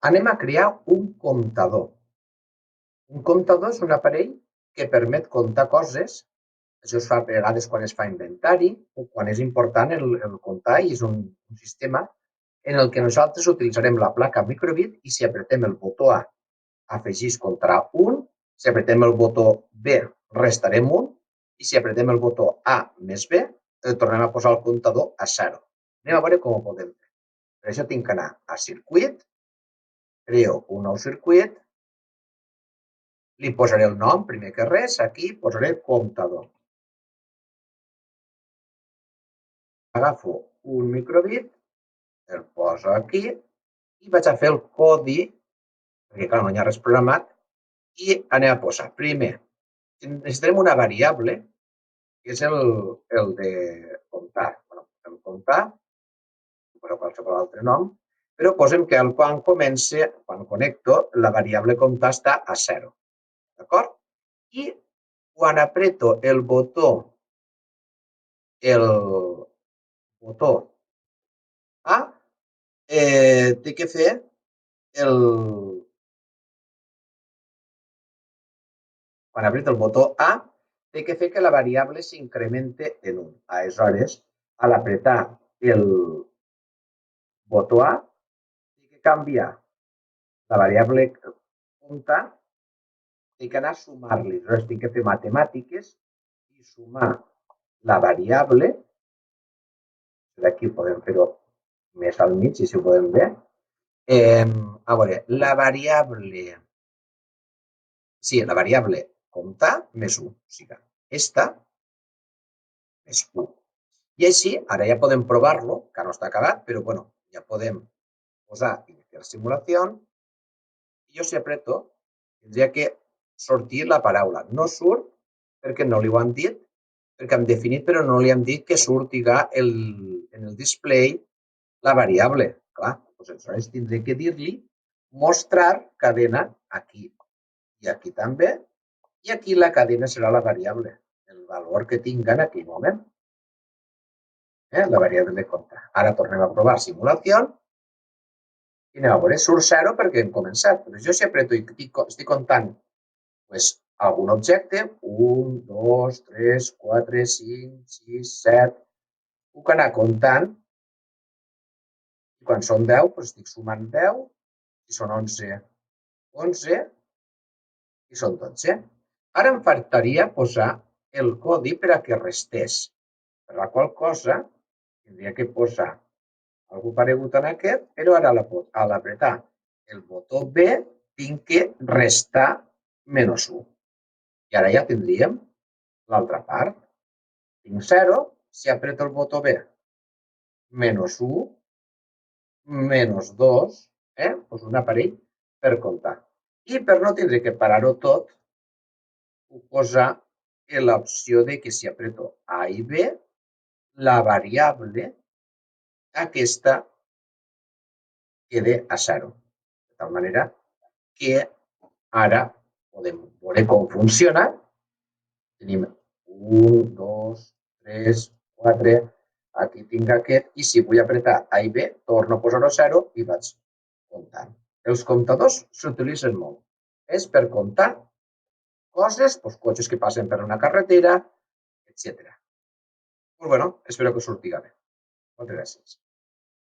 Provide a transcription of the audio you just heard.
Anem a crear un comptador. Un comptador és un aparell que permet comptar coses. Això es fa a vegades quan es fa inventari o quan és important el comptar i és un sistema en el que nosaltres utilitzarem la placa microbit i si apretem el botó A afegís comptarà 1, si apretem el botó B restarem 1 i si apretem el botó A més B tornem a posar el comptador a 0. Anem a veure com ho podem fer. Per això tinc que anar a circuit, creo un nou circuit, li posaré el nom, primer que res, aquí posaré comptador. Agafo un microbit, el poso aquí i vaig a fer el codi, perquè clar, no hi ha res programat, i anem a posar. Primer, necessitarem una variable, que és el de comptar. El comptar, però qualsevol altre nom, però posem que quan connecto, la variable comptar està a 0. D'acord? I quan apreto el botó A, té que fer quan apreto el botó A, té que fer que la variable s'incremente en 1. Aleshores, a l'apretar el botó A, té que canviar la variable comptar, té que anar a sumar-li. Aleshores, tinc que fer matemàtiques i sumar la variable, d'aquí podem fer-ho més al mig, si ho podem ver. A veure, la variable comptar més 1, o sigui, esta més 1. I així, ara ja podem provar-lo, que no està acabat, però bueno, ja podem posar iniciar simulació, i jo si apreto, tindria que sortir la paraula. No surt perquè no li ho han dit, perquè hem definit però no li hem dit que surtiga en el display la variable. Clar, doncs aleshores tindré que dir-li mostrar cadena aquí i aquí també, i aquí la cadena serà la variable, el valor que tinga en aquell moment. La variable de compte. Ara tornem a provar simulació i anem a veure, surt 0 perquè hem començat. Però jo si apreto i estic comptant algun objecte, 1, 2, 3, 4, 5, 6, 7, puc anar comptant i quan són 10 estic sumant 10, si són 11, 11 i són 12. Ara em faltaria posar el codi per a que restés, per la qual cosa tindria que posar algú paregut en aquest, però ara a l'apretar el botó B tinc que restar menys 1. I ara ja tindríem l'altra part. Tinc 0, si apreto el botó B, menys 1, menys 2, doncs un aparell per comptar. I per no tindre que parar-ho tot, puc posar l'opció de que si apreto A i B, la variable aquesta queda a 0. De tal manera que ara podem veure com funciona. Tenim 1, 2, 3, 4, aquí tinc aquest, i si vull apretar A i B, torno a posar-ho a 0 i vaig comptant. Els comptadors s'utilitzen molt. És per comptar coses, cotxes que passen per una carretera, etc. Doncs bueno, espero que us surti bé. Moltes gràcies.